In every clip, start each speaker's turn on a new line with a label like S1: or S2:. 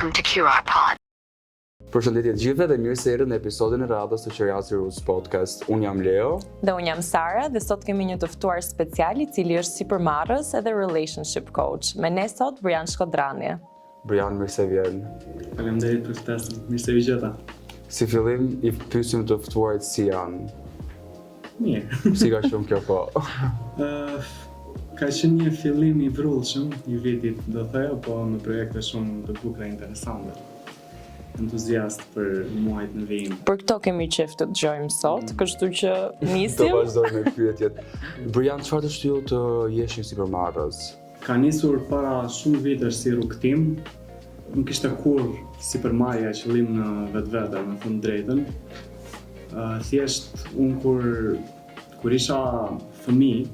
S1: Welcome to QR Pod.
S2: Përshëndetje të gjithëve dhe mirë se erdhët në episodin e radhës të Curiosity Roots Podcast. Unë jam Leo.
S3: Dhe unë jam Sara dhe sot kemi një të ftuar special i cili është sipërmarrës edhe relationship coach. Me ne sot Brian Shkodrani.
S2: Brian, mirë se vjen.
S4: Faleminderit për ftesën. Mirë se vi gjeta.
S2: Si fillim i pyesim të ftuarit si janë.
S4: Mirë.
S2: Si ka shumë kjo po?
S4: Ka qenë një fillim i vrullshëm i vitit, do thëja, po me projekte shumë të bukura interesante. Entuziast për muajt në vijim.
S3: Për këto kemi qejf të dëgjojmë sot, kështu që
S2: Do
S3: nisim.
S2: vazhdojmë me pyetjet. Brian, çfarë të shtyu të jesh një sipërmarrës?
S4: Ka nisur para shumë vitesh si rrugtim. Nuk ishte kur sipërmarrja qëllim në vetvete, me thënë drejtën. Thjesht unë kur isha fëmijë,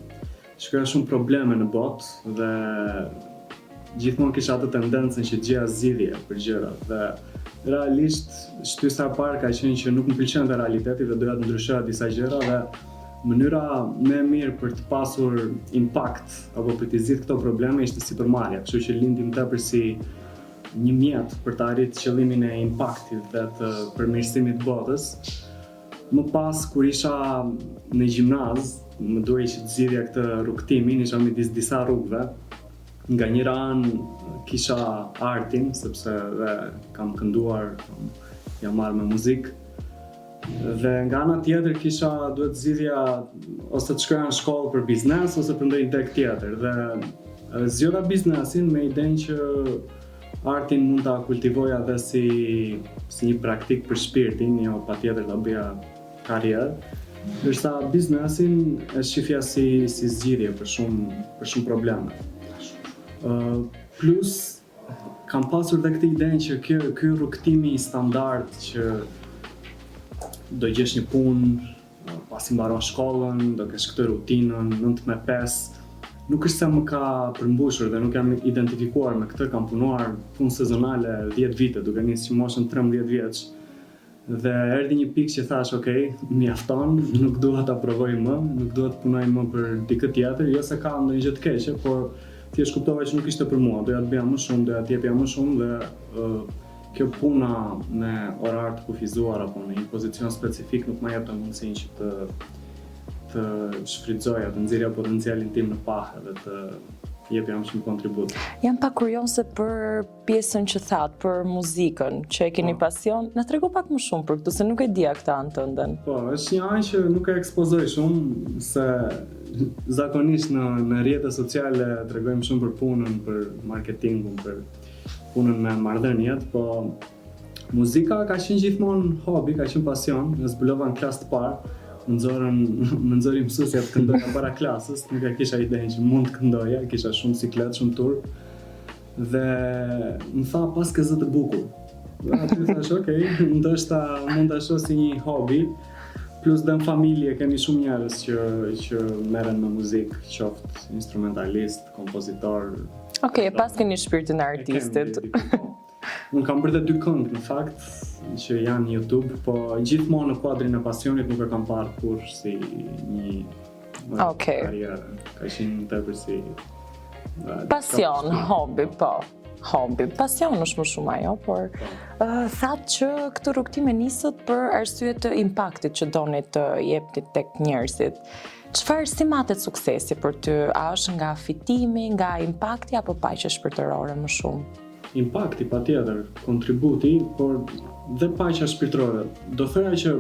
S4: shkoja shumë probleme në botë dhe gjithmonë kisha atë tendencën që gjeja zgjidhje për gjërat dhe realisht shtysa e parë ka qenë që nuk më pëlqente realiteti dhe doja të ndryshoja disa gjëra dhe mënyra më e mirë për të pasur impakt apo për të zgjidhur këto probleme ishte sipërmarrja, kështu që lindi më tepër si një mjet për të arritur qëllimin e impaktit dhe të përmirësimit të botës. Më pas kur isha në gjimnaz, më duhej që të zgjidhja këtë rrugtimin, isha midis disa rrugëve. Nga njëra anë kisha artin, sepse dhe kam kënduar, jam marrë me muzikë. Dhe nga ana tjetër duhet zgjidhja ose të shkoja në shkollë për biznes ose për ndonjë deg tjetër. Dhe zgjodha biznesin me idenë që artin mund ta kultivoja edhe si një praktik për shpirtin, jo patjetër ta bëja karrierë. Ndërsa biznesin e shifja si zgjidhje për shumë probleme. Plus kam pasur dhe këtë idenë që ky rrugtimi standard që do gjesh një punë, pasi mbaron shkollën, do kesh këtë rutinën 9-5, nuk është se më ka përmbushur dhe nuk jam identifikuar me këtë. Kam punuar punë sezonale 10 vite, duke nisur që moshën 13 vjeç. Dhe erdhi një pikë që thash, okay, mjafton, nuk dua ta provoj më, nuk dua të punoj më për dikë tjetër, jo se ka ndonjë gjë të keqe, por thjesht kuptova që nuk ishte për mua, doja të bëja më shumë, doja të jepja më shumë dhe kjo puna me orar të kufizuar apo në një pozicion specifik nuk më jepte mundësinë që të shfrytëzoja, të nxjerrja potencialin tim në pahë dhe të jepja më shumë kontribut.
S3: Jam pak kurioze për pjesën që thatë, për muzikën, që e keni pasion. Na trego pak më shumë për këtë, se nuk e dija këtë anë tënden.
S4: Po, është një anë që nuk e ekspozoj shumë, se zakonisht në rrjetet sociale tregojmë shumë për punën, për marketingun, për punën me marrëdhëniet, po muzika ka qenë gjithmonë hobi, ka qenë pasion. Ne zbulova në klasë të parë, më nxori mësuesja të këndoja para klasës, nuk e kisha idenë që mund të këndoja, kisha shumë siklet, shumë turp. Dhe më tha pas ke zë të bukur. Dhe aty thash, okay, ndoshta mund ta shoh si një hobi. Plus dhe në familje kemi shumë njerëz që merren me muzikë, qoftë instrumentalist, kompozitor.
S3: Okej, pas keni shpirtin e artistit.
S4: Unë kam bërë 2 këngë në fakt që janë në YouTube, po gjithmonë në kuadrin e pasionit nuk e kam parë kur si një karrierë. Ka qenë tepër si
S3: pasion, hobi, po. Hobi, pasion është më shumë ajo, por thatë që këtë rrugtim e nisët për arsye të impaktit që doni të jepni tek njerëzit. Çfarë si matet suksesi për ty? A është nga fitimi, nga impakti apo paqja shpirtërore më shumë?
S4: Impakti patjetër, kontributi, por dhe paqja shpirtërore. Do thoya që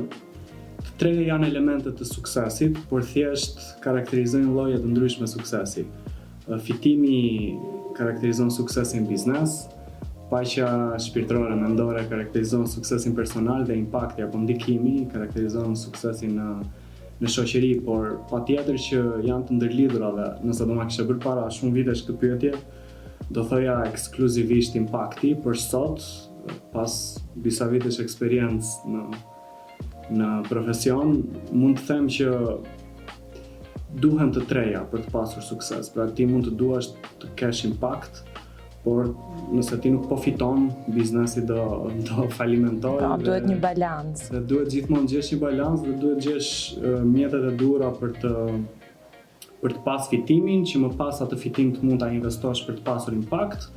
S4: të treja janë elemente të suksesit, por thjesht karakterizojnë lloje të ndryshme suksesi. Fitimi karakterizon suksesin biznes, paqja shpirtërore mendore karakterizon suksesin personal dhe impakti apo ndikimi karakterizon suksesin në shoqëri, por patjetër që janë të ndërlidhura dhe nëse do ma kishe bërë para shumë vitesh këtë pyetje, do thoja ekskluzivisht impakti, për sot, pas disa vitesh eksperiencë në profesion, mund të them që duhen të treja për të pasur sukses. Pra ti mund të duash të kesh impakt, por nëse ti nuk po fiton, biznesi do falimentojë.
S3: Duhet një balans.
S4: Dhe duhet gjithmonë gjesh një balans dhe duhet gjesh mjetet e duhura për të pas fitimin, që më pas atë fitim të mund ta investosh për të pasur impakt,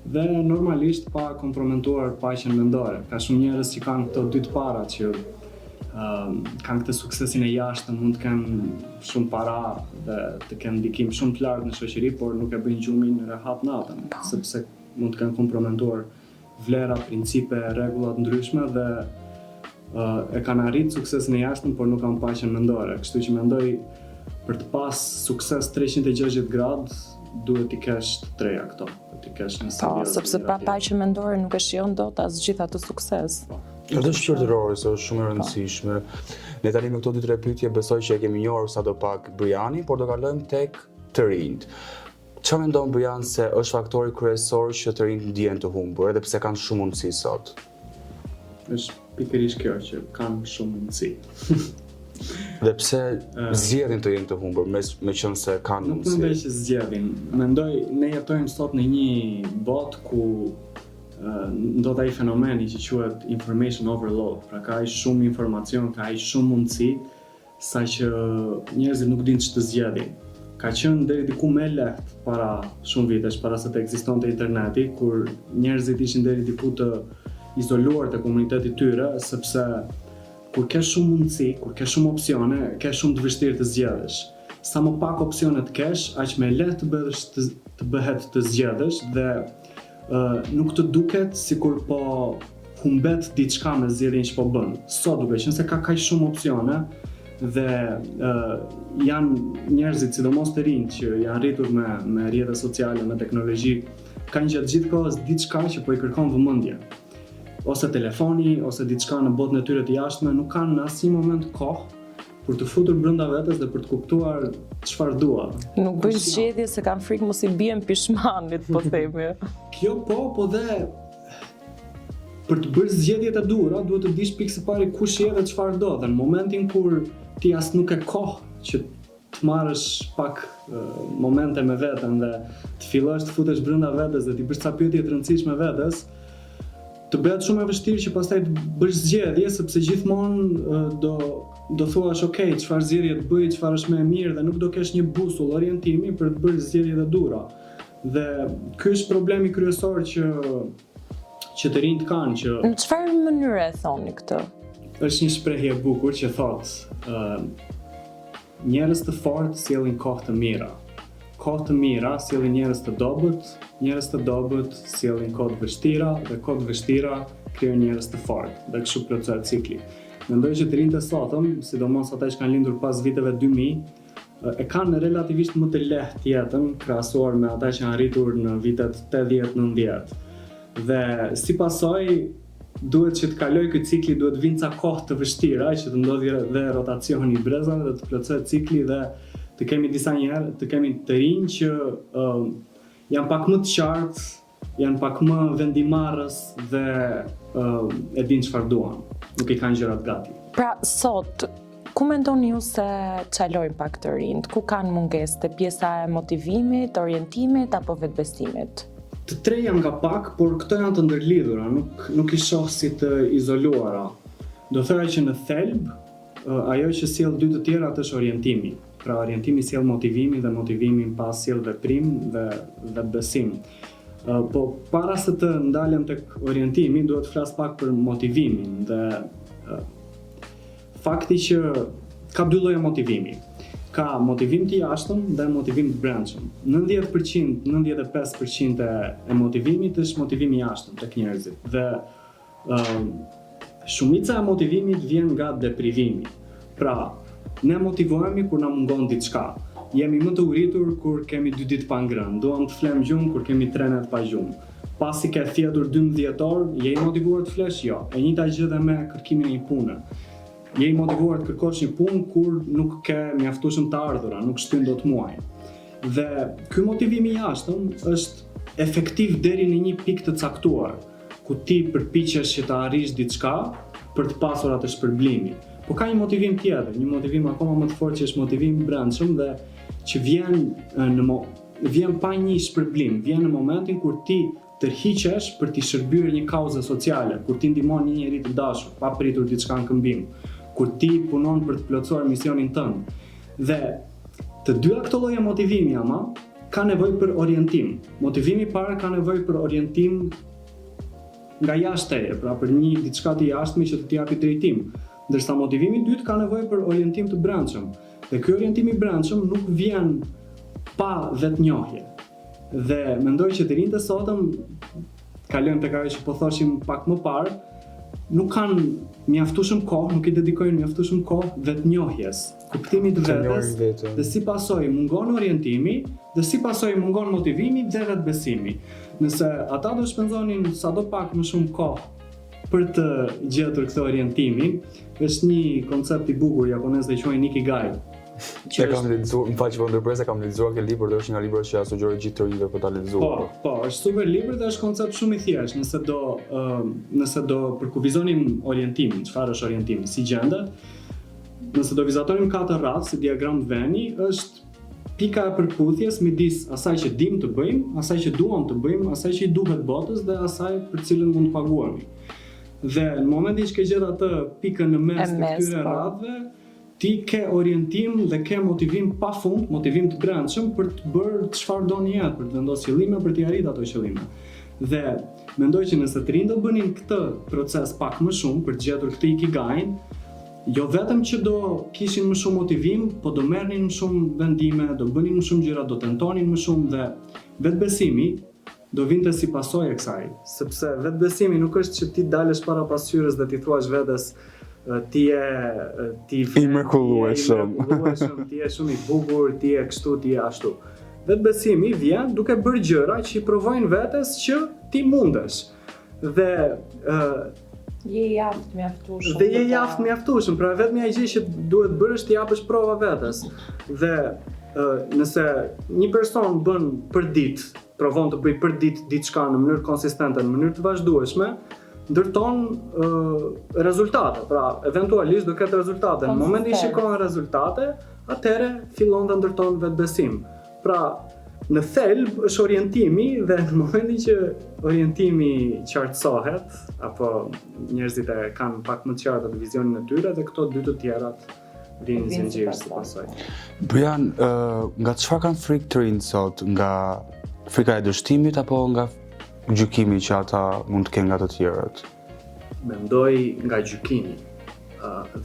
S4: dhe normalisht pa kompromentuar paqen mendore. Ka shumë njerëz që kanë këto dy të para që kanë këtë suksesin e jashtëm, mund të kenë shumë para dhe të kenë ndikim shumë të lartë në shoqëri, por nuk e bëjnë gjumin rehat natën, sepse mund të kenë kompromentuar vlera, principe, rregulla të ndryshme dhe e kanë arritur suksesin e jashtëm, por nuk kanë paqen mendore. Kështu që mendoj për të pas sukses 360 gradë, duhet t'i kesh të treja këto. T'i kesh në
S3: Po, sepse pa paqen mendore nuk e shijon dot as gjithë atë sukses.
S2: Është shpirtërore, se është shumë e rëndësishme. Ne tani me këto 2-3 pyetje besoj që e kemi njohur sadopak Brianin, por do kalojmë tek të rinjt. Çfarë mendon Brian se është faktori kryesor që të rinjt ndihen të humbur, edhe pse kanë shumë mundësi sot?
S4: Është pikërisht kjo që kanë shumë mundësi.
S2: Dhe pse zgjedhin të jenë të humbur, me qenë se kanë
S4: Nuk mendoj që zgjedhin. Mendoj ne jetojmë sot në një botë ku ndodh ai fenomeni që quhet information overload. Pra ka aq shumë informacion, ka aq shumë mundësi, saqë njerëzit nuk dinë ç'të zgjedhin. Ka qenë deri diku më lehtë para shumë vitesh, para se të ekzistonte interneti, kur njerëzit ishin deri diku të izoluar te komuniteti tyre, sepse kur ke shumë mundësi, kur ke shumë opsione, ke shumë të vështirë të zgjedhësh. Sa më pak opsione të kesh, aq më lehtë të bëhet të zgjedhësh dhe nuk të duket sikur po humbet diçka me zgjedhjen që po bën. Sot duke qenë se ka kaq shumë opsione dhe janë njerëzit, sidomos të rinj që janë rritur me rrjete sociale, me teknologji, kanë gjatë gjithë kohës diçka që po i kërkon vëmendje. Ose telefoni, ose diçka në botën e tyre të jashtme, nuk kanë në asnjë moment kohë për të futur brenda vetes dhe për të kuptuar çfarë dua.
S3: Nuk bëjnë zgjedhje se kanë frikë mos i bien pishmanit, po themi.
S4: Kjo po dhe për të bërë zgjedhjet e duhura, duhet të dish pikë së pari kush je dhe çfarë do. Dhe në momentin kur ti as nuk e kohë që të marrësh pak momente me veten dhe të fillosh të futesh brenda vetes dhe të bësh ca pyetje të rëndësishme vetes, të bëhet shumë e vështirë që pastaj të bësh zgjedhje, sepse gjithmonë do thuash, ok, çfarë zgjedhje të bëj, çfarë është më e mirë dhe nuk do kesh një busull orientimi për të bërë zgjedhjet e dhura. Dhe ky është problemi kryesor që të rinjt kanë, që
S3: Në çfarë mënyre e thoni këtë?
S4: është një shprehje e bukur që njerëz të fortë sjellin kohë të mira. Kohë të mira sjellin njerëz të dobët, njerëz të dobët sjellin kohë të vështira dhe kohë të vështira krijojnë njerëz të fortë dhe kështu plotësohet cikli. Mendoj që të rinjt e sotëm, sidomos ata që kanë lindur pas viteve 2000, e kanë relativisht më të lehtë jetën krahasuar me ata që kanë arritur në vitet 80-90. Dhe si pasojë duhet që të kaloj ky cikli, duhet vinë ca kohë të vështira që të ndodhi dhe rotacioni i brezave dhe të plotësohet cikli dhe të kemi disa njerëz, të kemi të rinj që janë pak më të qartë, janë pak më vendimarrës dhe e dinë çfarë duan. Nuk i kanë gjërat gati.
S3: Pra, sot, ku mendoni ju se çalojnë pak të rinjt? Ku kanë mungesë te pjesa e motivimit, orientimit apo vetbesimit?
S4: Të tre janë nga pak, por këto janë të ndërlidhura, nuk i shoh si të izoluara. Do thoya që në thelb, ajo që sjell dy të tjerat është orientimi. Pra orientimi sjell motivimin dhe motivimi pas sjell veprim dhe besim. Po para se të ndalem tek orientimi, duhet të flas pak për motivimin dhe fakti që ka dy lloje motivimi. Ka motivim të jashtëm dhe motivim të brendshëm. 90%, 95% e motivimit është motivimi i jashtëm tek njerëzit dhe shumica e motivimit vjen nga deprivimi. Pra, ne motivohemi kur na mungon diçka. Jemi më të uritur kur kemi 2 ditë pa ngrënë, duam të flem gjumë kur kemi 3 net pa gjumë. Pasi ke thjetur 12 orë, je i motivuar të flesh? Jo. E njëjta gjë dhe me kërkimin e një pune. Je i motivuar të kërkosh një punë kur nuk ke mjaftueshëm të ardhura, nuk shtyn dot muajin. Dhe ky motivim i jashtëm është efektiv deri në një pikë të caktuar, ku ti përpiqesh që të arrish diçka për të pasur atë shpërblimin. Po ka një motivim tjetër, një motivim akoma më të fortë që është motivimi i brendshëm dhe që vjen pa një shpërblim, vjen në momentin kur ti tërhiqesh për t'i shërbyer një kauze sociale, kur ti ndihmon një njerëz të dashur, pa pritur diçka në këmbim, kur ti punon për të plotësuar misionin tënd. Dhe të dyja këto lloje motivimi ama ka nevojë për orientim. Motivimi i parë ka nevojë për orientim nga jashtë teje, pra për një diçka të jashtme që të t'i japi drejtim. Ndërsa motivimi i dytë ka nevojë për orientim të brendshëm. Dhe ky orientim i brendshëm nuk vjen pa vetnjohje. Dhe mendoj që të rinjtë e sotëm, kalojmë tek ajo që po thoshim pak më parë, nuk kanë mjaftueshëm kohë, nuk i dedikojnë mjaftueshëm kohë vetnjohjes, kuptimit të vetes, dhe si pasojë mungon orientimi, dhe si pasojë mungon motivimi dhe vetbesimi. Nëse ata do shpenzonin sadopak më shumë kohë për të gjetur këtë orientimin, është një koncept i bukur japonez dhe quajnë Ikigai.
S2: E kam lexuar, më fal që po ndërpres, kam lexuar këtë libër dhe është nga librat që ja sugjeroj gjithë të rinjve për ta lexuar.
S4: Po, është super libër dhe është koncept shumë i thjeshtë. Nëse do përkufizonim orientimin, çfarë është orientimi, si gjendet, nëse do vizatonim 4 radhë si diagram veni, është pika e përputhjes midis asaj që dim të bëjmë, asaj që duam të bëjmë, asaj që i duhet botës dhe asaj për cilën mund të paguami. Dhe në momentin që ke gjetur atë pikën në mes të këtyre radhëve, ti ke orientim dhe ke motivim pafund, motivim të brendshëm për të bërë çfarë do në jetë, për të vendosur qëllime, për të arritur ato qëllime. Dhe mendoj që nëse të rinjtë do bënin këtë proces pak më shumë për të gjetur këtë Ikigain, jo vetëm që do kishin më shumë motivim, po do merrnin më shumë vendime, do bënin më shumë gjëra, do tentonin më shumë dhe vetbesimi do vinte si pasojë e kësaj. Sepse vetbesimi nuk është që ti dalesh para pasqyrës dhe ti thuash vetes ti
S2: i mrekullueshëm,
S4: ti je shumë i bukur, ti je kështu, ti je ashtu. Vetbesimi vjen duke bërë gjëra që i provojnë vetes që ti mundesh. Dhe
S3: je i aftë mjaftueshëm.
S4: Dhe je i aftë mjaftueshëm, pra vetëm ai gjë që duhet bërësh ti japësh prova vetes. Dhe nëse një person bën për ditë, provon të bëj për ditë diçka në mënyrë konsistente, në mënyrë të vazhdueshme, ndërton rezultate. Pra, eventualisht do ketë rezultate. Në momentin që shikon rezultate, atëherë fillon të ndërton vetbesim. Pra, në thelb është orientimi dhe në momentin që orientimi qartësohet, apo njerëzit e kanë pak më të qartë atë vizionin e tyre dhe këto dy të tjerat vinë zinxhir së pasoj.
S2: Brian, nga çfarë kanë frikë të rinjtë sot? Nga frika e dështimit apo nga gjykimi që ata mund të kenë nga të tjerët?
S4: Mendoj nga gjykimi.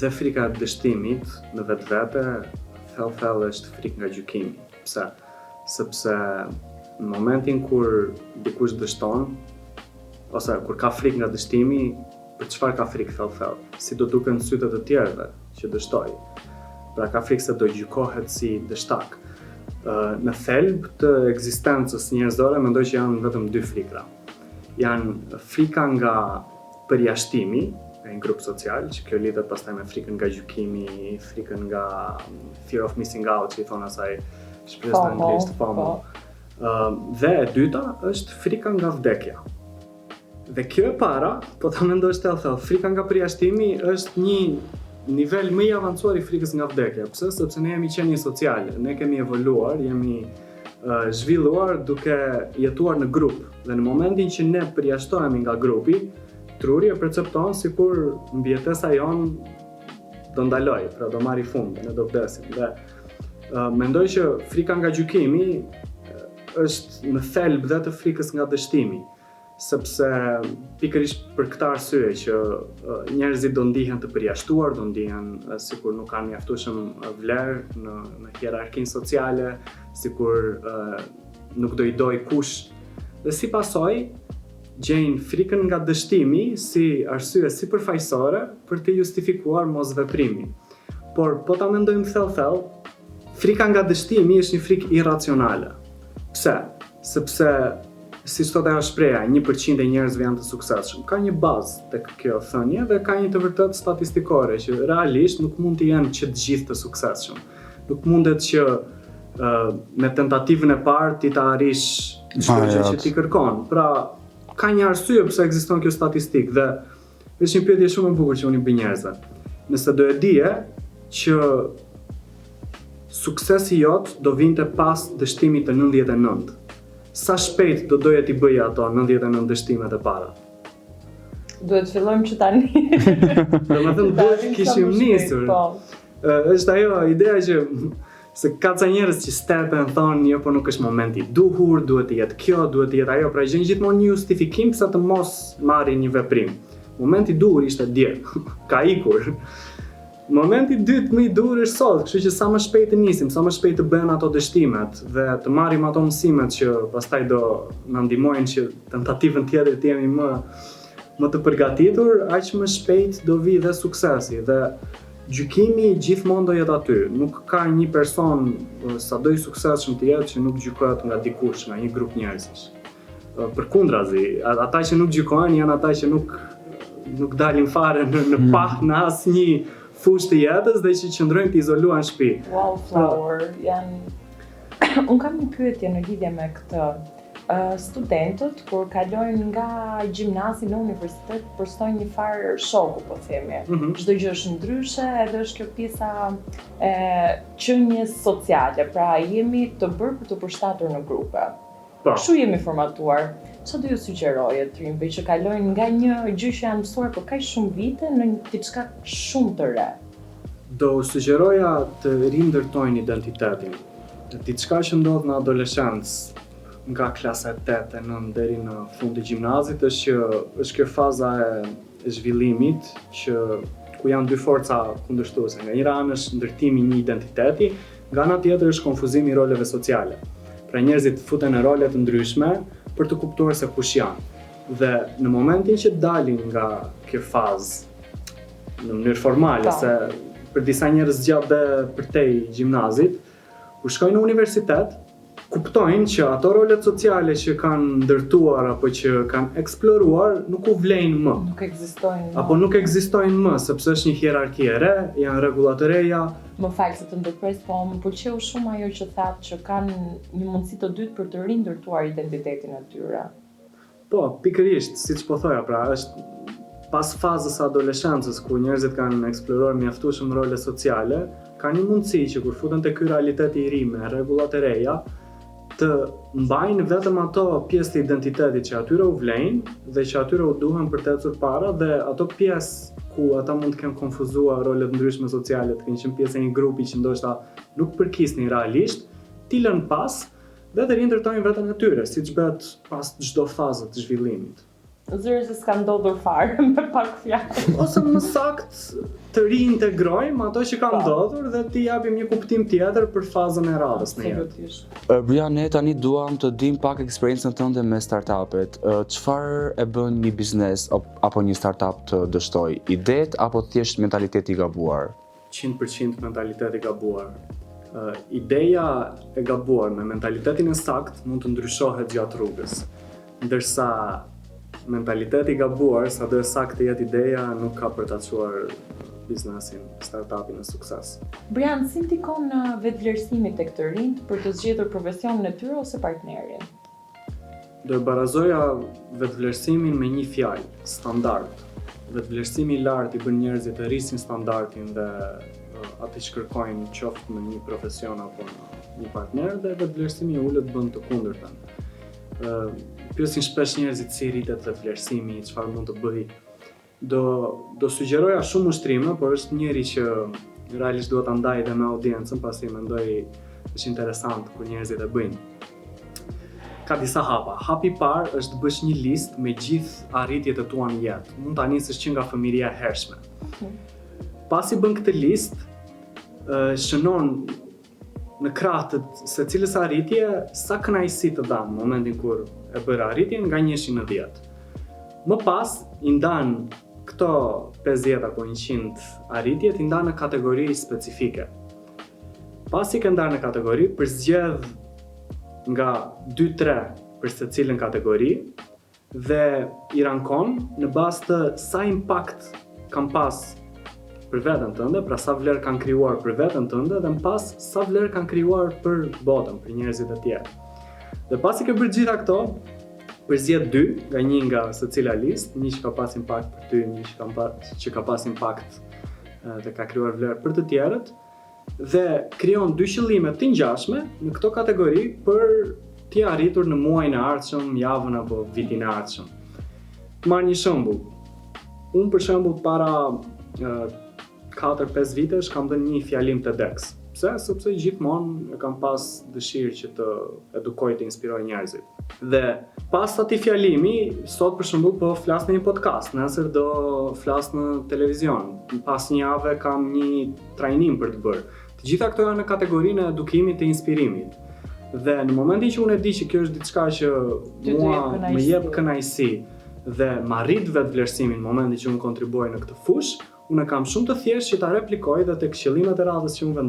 S4: Dhe frika e dështimit në vetvete thellë është frikë nga gjykimi. Pse? Sepse në momentin kur dikush dështon, ose kur ka frikë nga dështimi, për çfarë ka frikë thellë? Si do duken sytë të tjerëve që dështoi? Pra ka frikë se do gjykohet si dështak. Në thelb të ekzistencës njerëzore mendoj që janë vetëm 2 frikra. Janë frika nga përjashtimi e një grup social, që kjo lidhet pastaj me frikën nga gjykimi, frikën nga fear of missing out, që i thonë asaj shpresë në anglisht, FOMO. Dhe e dyta është frika nga vdekja. Dhe kjo e para, po ta mendosh thellë, frika nga përjashtimi është një nivel më i avancuar i frikës nga vdekja. Pse? Sepse ne jemi qenie sociale, ne kemi evoluar, jemi zhvilluar duke jetuar në grup. Dhe në momentin që ne përjashtohemi nga grupi, truri e percepton sikur mbijetesa jon do ndaloj, pra do marri fund, ne do vdesim. Dhe mendoj që frika nga gjykimi është në thelb dhe të frikës nga dështimi. Sepse pikërisht për këtë arsye që njerëzit do ndihen të përjashtuar, do ndihen sikur nuk kanë mjaftueshëm vlerë në hierarkinë sociale, sikur nuk do i doj kush. Dhe si pasojë gjejnë frikën nga dështimi si arsye sipërfaqësore për të justifikuar mosveprimin. Por po ta mendojmë thellë, frika nga dështimi është një frikë irracionale. Pse? Sepse si thot ajo shpreha, 1% e njerëzve janë të suksesshëm. Ka një bazë tek kjo thënie dhe ka një të vërtetë statistikore që realisht nuk mund të jenë që të gjithë të suksesshëm. Nuk mundet që me tentativën e parë ti ta arrish çdo gjë që ti kërkon. Pra, ka një arsye pse ekziston kjo statistikë dhe është një pyetje shumë e bukur që unë i bëj njerëzve. Nëse do e dije që suksesi jot do vinte pas dështimit të 99, sa shpejt do doje t'i bëje ato 99 dështimet e para?
S3: Duhet fillojmë që tani.
S4: Domethënë duhet kishim nisur. Është ajo ideja që Se ka ca njerëz që stepen thonë, jo, po nuk është momenti i duhur, duhet të jetë kjo, duhet të jetë ajo, pra gjejnë gjithmonë një justifikim pse të mos marrin një veprim. Momenti i duhur ishte dje, ka ikur. Momenti i dytë më i duhur është sot, kështu që sa më shpejt të nisim, sa më shpejt të bëjmë ato dështimet dhe të marrim ato mësimet që pastaj do na ndihmojnë që tentativën tjetër të jemi më të përgatitur, aq më shpejt do vi dhe suksesi dhe gjykimi gjithmonë do jetë aty. Nuk ka një person sado i suksesshëm të jetë që nuk gjykohet nga dikush, nga një grup njerëzish. Përkundrazi, ata që nuk gjykohen janë ata që nuk dalin fare në pah në asnjë fushë të jetës dhe që qëndrojnë të izoluar në shtëpi.
S3: Wallflower janë unë kam një pyetje në lidhje me këtë. Studentët kur kalojnë nga gjimnazi në universitet përstojnë një farë shoku, po themi. Çdo gjë është ndryshe, edhe është kjo pjesa e qenies sociale, pra jemi të bërë për të përshtatur në grupe. Kështu jemi formatuar. Çfarë do ju sugjeroje trimve që kalojnë nga një gjë që janë mësuar për kaq shumë vite në diçka shumë të re?
S4: Do sugjeroja të rindërtojnë identitetin. Diçka që ndodh në adoleshencë, nga klasa 8 e 9 deri në fund të gjimnazit është kjo faza e zhvillimit ku janë dy forca kundërshtuese. Nga njëra anë është ndërtimi i një identiteti, nga ana tjetër është konfuzimi i roleve sociale. Pra njerëzit futen në role të ndryshme për të kuptuar se kush janë. Dhe në momentin që dalin nga kjo fazë në mënyrë formale, se për disa njerëz zgjat dhe përtej gjimnazit, kur shkojnë në universitet, kuptojnë që ato rolet sociale që kanë ndërtuar apo që kanë eksploruar nuk u vlejnë më.
S3: Nuk ekzistojnë më.
S4: Apo nuk ekzistojnë më, sepse është një hierarki e re, janë rregulla të reja.
S3: Më fal se të ndërpres, po më pëlqeu shumë ajo që thatë që kanë një mundësi të dytë për të rindërtuar identitetin e tyre.
S4: Po, pikërisht, siç po thoja, pra është pas fazës së adoleshencës ku njerëzit kanë eksploruar mjaftueshëm role sociale, kanë një mundësi që kur futen te ky realiteti i ri me rregullat e reja, të mbajnë vetëm ato pjesë të identitetit që atyre u vlejnë dhe që atyre u duhen për të ecur para dhe ato pjesë ku ata mund të kenë konfuzuar rolet ndryshme sociale, të kenë qenë pjesë e një grupi që ndoshta nuk përkisnin realisht, t'i lënë pas dhe të rindërtojnë veten e tyre, siç bëhet pas çdo faze të zhvillimit.
S3: Zyrë se s'ka ndodhur fare me pak fjalë.
S4: Ose më saktë të riintegrojmë ato që ka ndodhur dhe t'i japim një kuptim tjetër për fazën e radhës në jetë.
S2: Brian, ne tani duam të dim pak eksperiencën tënde me startupet. Çfarë e bën një biznes apo një startup të dështoj? Idet apo thjesht mentaliteti i gabuar?
S4: 100% mentaliteti i gabuar. Ideja e gabuar me mentalitetin e saktë mund të ndryshohet gjatë rrugës. Ndërsa mentaliteti i gabuar, sado e saktë të jetë ideja, nuk ka për ta çuar biznesin, startupin në sukses.
S3: Brian, si ndikon vetvlerësimi tek të rinjt për të zgjedhur profesionin e tyre ose partnerin?
S4: Do e barazoja vetvlerësimin me një fjalë, standard. Vetvlerësimi i lartë i bën njerëzit të rrisin standardin dhe atë që kërkojnë qoftë në një profesion apo në një partner, dhe vetvlerësimi i ulët bën të kundërtën. Pyesin shpesh njerëzit si rritet vetvlerësimi, çfarë mund të bëj. Do sugjeroja shumë ushtrime, por është njëri që realisht duhet ta ndaj edhe me audiencën, pasi mendoj është interesant kur njerëzit e bëjnë. Ka disa hapa. Hapi i parë është të bësh një listë me gjithë arritjet e tua në jetë. Mund ta nisësh që nga fëmijëria e hershme. Pasi bën këtë listë, shënon në krah të secilës arritje sa kënaqësi të dhan në momentin kur e bëra arritjen nga 1 në 10. Më pas i ndan këto 50 apo 100 arritjet i ndan në kategori specifike. Pasi ke ndarë në kategori, përzgjedh nga 2-3 për secilën kategori dhe i rankon në bazë të sa impakt kanë pas për veten tënde, pra sa vlerë kanë krijuar për veten tënde dhe më pas sa vlerë kanë krijuar për botën, për njerëzit e tjerë. Dhe pasi ke bërë gjitha këto, përzgjedh 2 nga një nga secila listë, një që ka pas impakt për ty, një që ka pas impakt dhe ka krijuar vlerë për të tjerët, dhe krijon 2 qëllime të ngjashme në këto kategori për t'i arritur në muajin e ardhshëm, javën apo vitin e ardhshëm. Marr një shembull. Unë për shembull para 4-5 vitesh kam dhënë një fjalim TEDx Pse? Sepse gjithmonë e kam pas dëshirë që të edukoj, të inspiroj njerëzit. Dhe pas atij fjalimi, sot për shembull po flas në një podcast, nesër do flas në televizion. Pas një jave kam një trajnim për të bërë. Të gjitha këto janë në kategorinë e edukimit të inspirimit. Dhe në momentin që unë e di që kjo është diçka që mua më jep kënaqësi dhe më arrit vetë vlerësimin në momentin që unë kontribuoj në këtë fushë, unë kam shumë të thjeshtë që ta replikoj dhe tek qëllimet e radhës që unë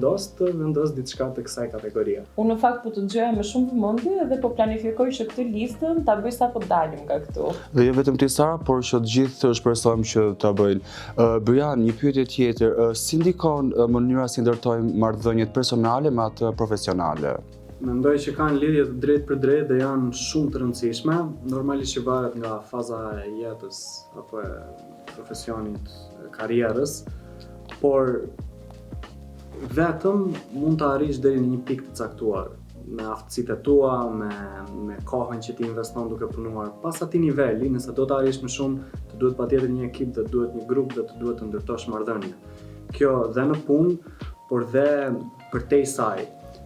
S4: vendos diçka të kësaj kategorie.
S3: Unë në fakt po të dëgjoja me shumë vëmendje dhe po planifikoj që këtë listën ta bëj sapo dalim nga këtu.
S2: Dhe jo vetëm ti Sara, por që të gjithë shpresojmë që ta bëjnë. Brian, një pyetje tjetër, si ndikon mënyra si ndërtojmë marrëdhëniet personale me atë profesionale?
S4: Mendoj që kanë lidhje të drejtë për drejtë dhe janë shumë të rëndësishme. Normalisht që varet nga faza e jetës apo e profesionit, karrierës, por vetëm mund të arrish deri në një pikë të caktuar, me aftësitë tua, me kohën që ti investon duke punuar. Pas atij niveli, nëse do të arrish më shumë, të duhet patjetër një ekip, të duhet një grup dhe të duhet të ndërtosh marrëdhënie. Kjo dhe në punë, por dhe përtej saj.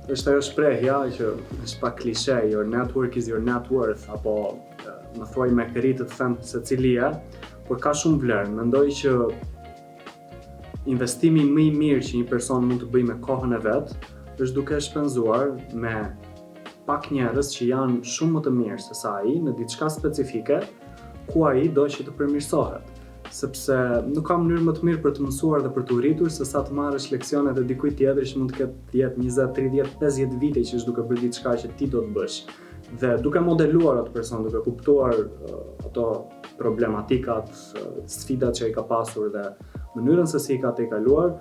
S4: Është ajo shprehja që është pak klishe, your network is your net worth, apo më thuaj me kërit të them secili por ka shumë vlerë. Mendoj që investimi më i mirë që një person mund të bëjë me kohën e vet është duke shpenzuar me pak njerëz që janë shumë më të mirë se sa ai në diçka specifike ku ai do që të përmirësohet. Sepse nuk ka mënyrë më të mirë për të mësuar dhe për të rritur se sa të marrësh leksionet e dikujt tjetër që mund të ketë 10, 20, 30, 50 vite që është duke bërë diçka që ti do të bësh. Dhe duke modeluar atë person, duke kuptuar ato problematikat, sfidat që ai ka pasur dhe mënyrën se si i ka tejkaluar,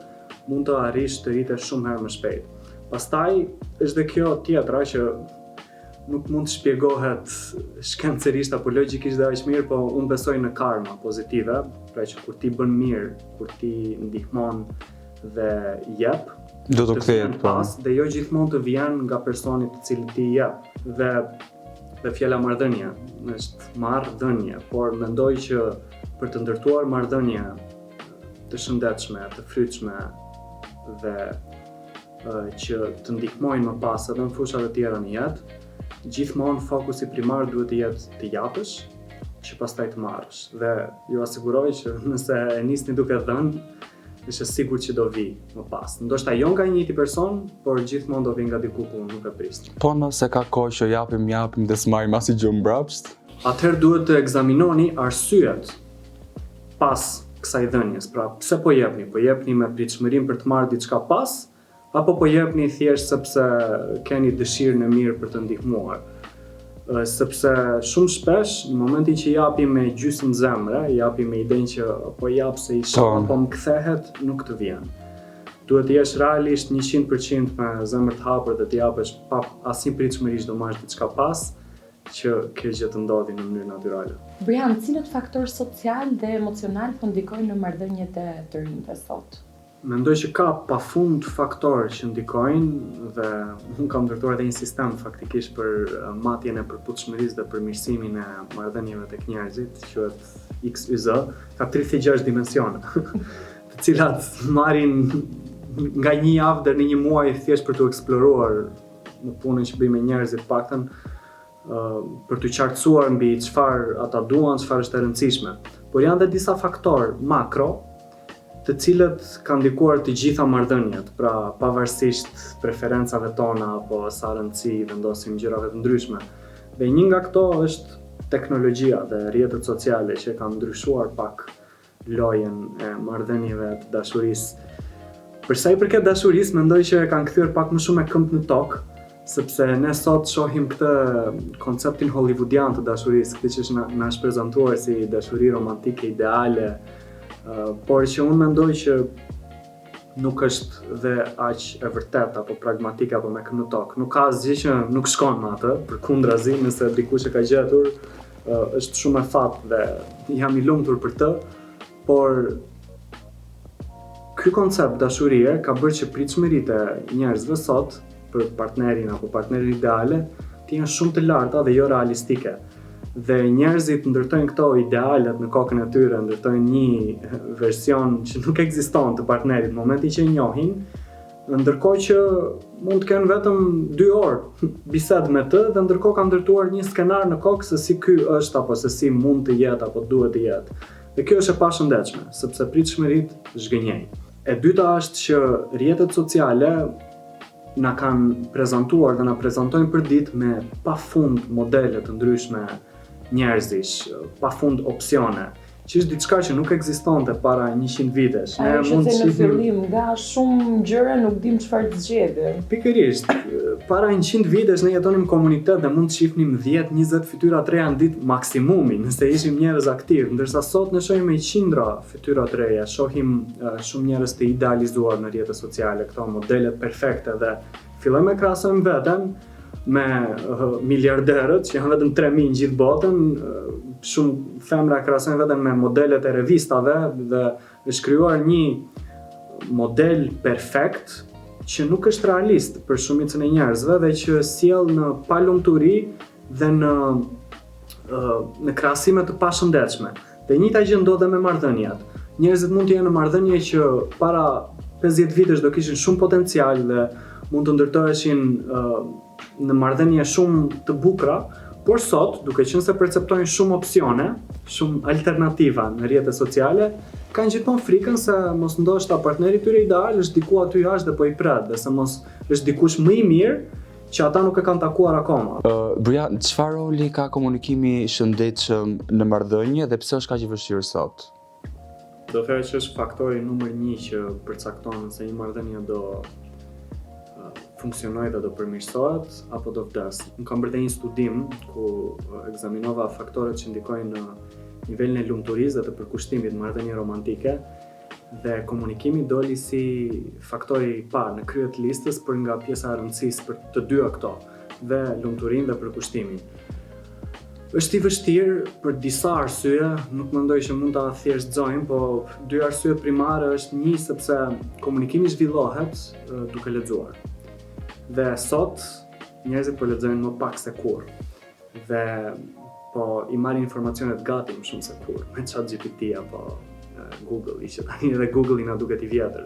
S4: mund të arrish të rritesh shumë herë më shpejt. Pastaj është dhe kjo tjetra që nuk mund të shpjegohet shkencërisht apo logjikisht dhe aq mirë, po unë besoj në karma pozitive, pra që kur ti bën mirë, kur ti ndihmon dhe jep,
S2: do të kthehet
S4: pas dhe jo gjithmonë të vjen nga personi të cilit ti jep. Dhe fjala marrëdhënie është marrëdhënie, por mendoj që për të ndërtuar marrëdhënie të shëndetshme, të frytshme dhe që të ndihmojnë më pas edhe në fushat e tjera në jetë, gjithmonë fokusi primar duhet të jetë të japësh, që pastaj të marrësh. Dhe ju asiguroj që nëse e nisni duke dhënë, është sigurt që do vi më pas. Ndoshta jo nga njëti person, por gjithmonë do vi nga diku ku nuk e prisni.
S2: Po nëse ka kohë që japim dhe s'marrim asnjë gjë mbrapsht,
S4: atëherë duhet të ekzaminoni arsyet pas kësaj dhënies. Pra, pse po jepni? Po jepni me pritshmërinë për të marrë diçka pas, apo po jepni thjesht sepse keni dëshirën e mirë për të ndihmuar? Sepse shumë shpesh, në momentin që japi me gjysmë zemre, japi me idenë që po jap se i shoh apo më kthehet, nuk të vjen. Duhet të jesh realisht 100% me zemër të hapur dhe të japësh pa asnjë pritshmëri do marrësh diçka pas, që kjo gjë të ndodhi në mënyrë natyrale.
S3: Brian, cilët faktorë social dhe emocional po ndikojnë në marrëdhëniet e të rinjve sot?
S4: Mendoj që ka pafund faktorë që ndikojnë dhe unë kam ndërtuar edhe një sistem faktikisht për matjen e përputhshmërisë dhe përmirësimin e marrëdhënieve tek njerëzit, quhet XYZ, ka 36 dimensione, të cilat marrin nga një javë deri në një muaj thjesht për të eksploruar në punën që bëj me njerëzit paktën, për të qartësuar mbi çfarë ata duan, çfarë është e rëndësishme. Por janë edhe disa faktorë makro të cilët kanë ndikuar të gjitha marrëdhëniet, pra pavarësisht preferencave tona apo sa rëndësi vendosim gjërave të ndryshme. Dhe një nga këto është teknologjia dhe rrjetet sociale që kanë ndryshuar pak lojën e marrëdhënieve të dashurisë. Për sa i përket dashurisë, mendoj që e kanë kthyer pak më shumë me këmbë në tokë, sepse ne sot shohim këtë konceptin hollywoodian të dashurisë, këtë që është na prezantuar si dashuri romantike ideale, por që unë mendoj që nuk është dhe aq e vërtet apo pragmatike apo me këmbë në tokë. Nuk ka asgjë që nuk shkon me atë, përkundrazi, nëse dikush e ka gjetur, është shumë e thatë dhe jam i lumtur për të, por ky koncept dashurie ka bërë që pritshmëritë e njerëzve sot për partnerin apo partnerin ideale të jenë shumë të larta dhe jo realistike. Dhe njerëzit ndërtojnë këto idealet në kokën e tyre, ndërtojnë një version që nuk ekziston të partnerit. Në momentin që e njohin, Ndërkohë që mund të kenë vetëm 2 orë bisedë me të dhe ndërkohë kanë ndërtuar një skenar në kokë se si ky është apo se si mund të jetë apo duhet të jetë. Dhe kjo është e pashëndetshme, sepse pritshmëritë zhgënjejnë. E dyta është që rrjetet sociale na kanë prezantuar dhe na prezantojnë për ditë me pafund modele të ndryshme njerëzish, pafund opsione, që është diçka që nuk ekzistonte para 100 vitesh.
S3: Ajo që se në fillim nga shumë gjëra nuk dim çfarë të zgjedhim.
S4: Pikërisht, para 100 vitesh ne jetonim komunitet dhe mund të shihnim 10-20 fytyra të reja në ditë maksimumi, nëse ishim njerëz aktiv, ndërsa sot ne shohim me qindra fytyra të reja, shohim shumë njerëz të idealizuar në rrjetet sociale, këto modelet perfekte dhe fillojmë të krahasojmë veten me miliarderët që janë vetëm 3000 në gjithë botën. Shumë femra krahasojnë veten me modelet e revistave dhe është krijuar një model perfekt që nuk është realist për shumicën e njerëzve dhe që sjell në palumturi dhe në krahasime të pashëndetshme. Dhe njëjta gjë ndodhe me marrëdhëniet. Njerëzit mund të jenë në marrëdhënie që para 50 vitesh do kishin shumë potencial dhe mund të ndërtoheshin në marrëdhënie shumë të bukura, por sot, duke qenë se perceptojnë shumë opsione, shumë alternativa në rrjetet sociale, kanë gjithmonë frikën se mos ndoshta partneri tyre ideal është diku aty jashtë dhe po i pret, dhe se mos është dikush më i mirë që ata nuk e kanë takuar akoma.
S2: Brian, çfarë roli ka komunikimi i shëndetshëm në marrëdhënie dhe pse është kaq i vështirë sot?
S4: Do thënë që është faktori numër 1 që përcakton se një marrëdhënie do funksionojë dhe do përmirësohet apo do vdes. Unë kam bërë një studim ku ekzaminova faktorët që ndikojnë në nivelin e lumturisë dhe të përkushtimit në marrëdhënie romantike dhe komunikimi doli si faktori i parë në krye të listës për nga pjesa e rëndësisë për të dyja këto, dhe lumturinë dhe përkushtimin. Është i vështirë për disa arsye, nuk mendoj që mund ta thjeshtëzojmë, po 2 arsye primare është një sepse komunikimi zhvillohet duke lexuar. Dhe sot njerëzit po lexojnë më pak se kurrë. Dhe po i marrin informacionet gati më shumë se kurrë, me ChatGPT apo Google, që tani edhe Google i na duket i vjetër.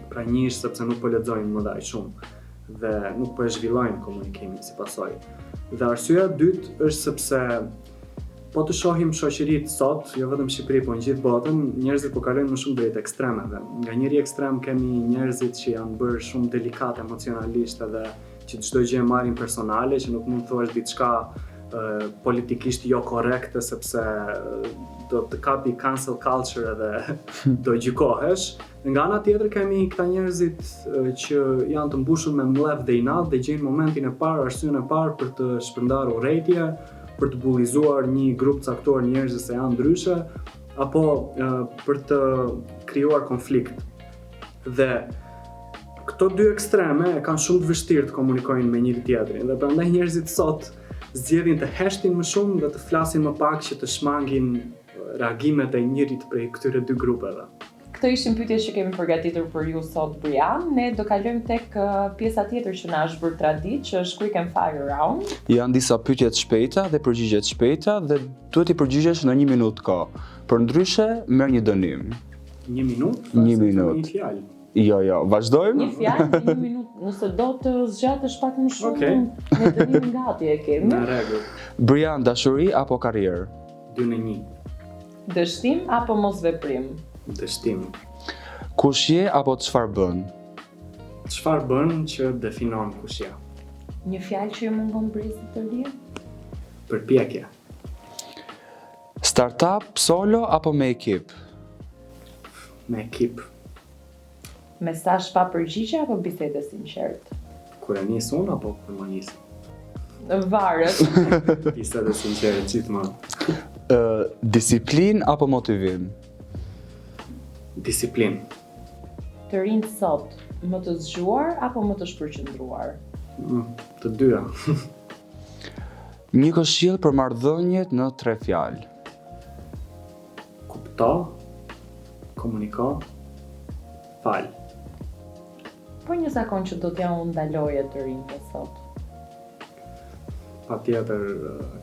S4: Pra njësh sepse nuk po lexojnë më daj shumë dhe nuk po e zhvillojnë komunikimin si pasojë. Dhe arsyeja e dytë është sepse po të shohim shoqëritë sot, jo vetëm në Shqipëri, po në gjithë botën, njerëzit po kalojnë më shumë drejt ekstremeve. Nga njëri ekstrem kemi njerëzit që janë bërë shumë delikat emocionalisht edhe që çdo gjë e marrin personale, që nuk mund të thuash diçka politikisht jo korrekte sepse do të kapi cancel culture edhe do gjykohesh. Nga ana tjetër kemi këta njerëzit që janë të mbushur me mledh dhe inat dhe gjejnë momentin e parë, arsyeën e parë për të shpërndarë urrëtie, për të bullizuar një grup caktuar njerëzish se janë ndryshe, apo për të krijuar konflikt. Dhe këto dy ekstreme kanë shumë të vështirë të komunikojnë me njëri tjetrin, dhe prandaj njerëzit sot zgjedhin të heshtin më shumë dhe të flasin më pak që të shmangin reagimet e njërit prej këtyre dy grupeve.
S3: Këto ishin pyetjet që kemi përgatitur për ju sot, Brian. Ne do kalojmë tek pjesa tjetër që na është bërë traditë, që është Quick and Fire Round.
S2: Janë disa pyetje të shpejta dhe përgjigje të shpejta dhe duhet i përgjigjesh në 1 minutë kohë. Përndryshe, merr një dënim.
S4: 1 minutë?
S2: 1 minutë.
S4: Një fjalë.
S2: Jo, vazhdojmë?
S3: Një fjalë, 1 minutë. Nëse do të zgjatesh pak më shumë, ne dënimin gati e kemi.
S4: Në rregull.
S2: Brian, dashuri apo karrierë?
S4: 2 në 1.
S3: Dështim apo mosveprim?
S4: Dështim.
S2: Kush je apo çfarë bën?
S4: Çfarë bën që definon kush je?
S3: Një fjalë që ju mungon brezit të ri?
S4: Përpjekje.
S2: Startup, solo apo me ekip?
S4: Me ekip.
S3: Mesazh pa përgjigje apo bisede sinqertë?
S4: Kur e nis unë apo kur më nis?
S3: Varet.
S4: Bisede sinqertë gjithmonë.
S2: Disiplin apo motivim?
S4: Disiplin.
S3: Të rinjt sot, më të zgjuar apo më të shpërqendruar?
S4: Të dyja.
S2: Një këshill për marrëdhëniet në 3 fjalë.
S4: Kupto, komuniko, fal.
S3: Po një zakon që do t'ja unë ndaloje të rinjt e sot.
S4: Patjetër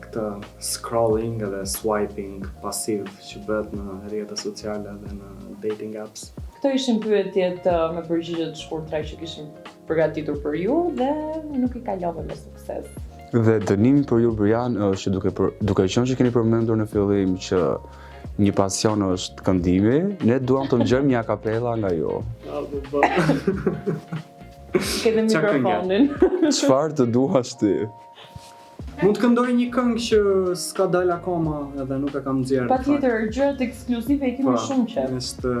S4: këtë scrolling edhe swiping pasiv që bëhet në rrjetet sociale dhe në dating apps.
S3: Këto ishin pyetjet me përgjigje të shkurtra që kishim përgatitur për ju dhe nuk i kalove me sukses.
S2: Dhe dënimi për ju Brian është që duke qenë që keni përmendur në fillim që një pasion është këndimi, ne duam të ngjojmë një akapela nga ju.
S3: Kete mikrofonin.
S2: Çfarë të duash ti?
S4: Mund të këndoj një këngë që s'ka dalë akoma edhe nuk e kam nxjerrë.
S3: Patjetër, gjërat ekskluzive i kemi shumë qef.
S4: Është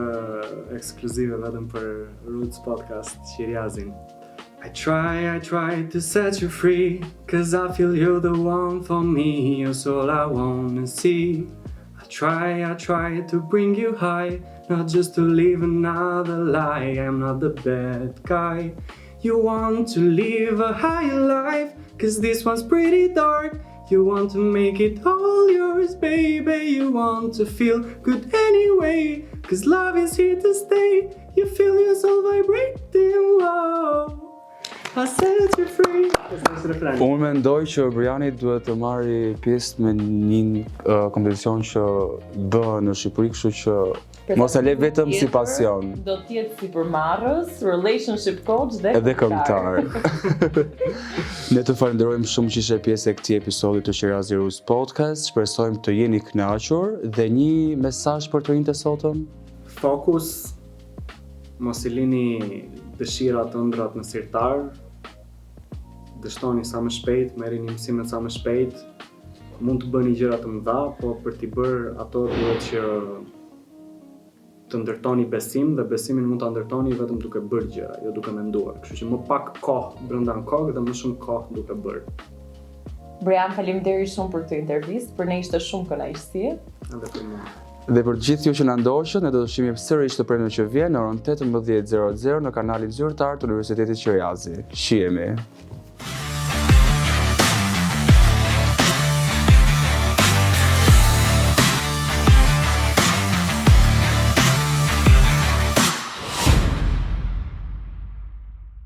S4: ekskluzive vetëm për Roots Podcast Shiriazin. I try to set you free, 'cause I feel you're the one for me, you're all I wanna see. I try to bring you high, not just to live another lie, I'm not the bad guy. You want to live a higher life, 'cause this one's pretty dark. You want to make it all yours, baby. You want to feel good anyway, 'cause love is here to stay. You feel your soul vibrating low. I set you free.
S2: Unë mendoj që Briani duhet të marri pjesë me një kompeticion që bëhet në Shqipëri, kështu që mos e le vetëm si pasion.
S3: Do t'jetë si përmarrës, relationship coach
S2: Edhe këngëtar. Ne të falenderojmë shumë që ishe pjesë e këtij episodi të Shirazi Roots Podcast. Shpresojmë të jeni kënaqur dhe një mesazh për të rinjtë e sotëm.
S4: Fokus, mos i lini dëshirat ëndrat në sirtar. Dështoni sa më shpejt, merrini mësimet sa më shpejt. Mund të bëni gjëra të mëdha, po për t'i bërë ato duhet që të ndërtoni besim dhe besimin mund ta ndërtoni vetëm duke bërë gjëra, jo duke menduar. Kështu që më pak kohë brenda në kokë dhe më shumë kohë duke bërë.
S3: Brian, faleminderit shumë për këtë intervistë, për ne ishte shumë kënaqësi.
S4: Edhe për mua.
S2: Dhe për gjithë ju që na ndoqët, ne do të shihemi sërish të premten që vjen në orën 18:00 në kanalin zyrtar të Universitetit Shirazi. Shihemi.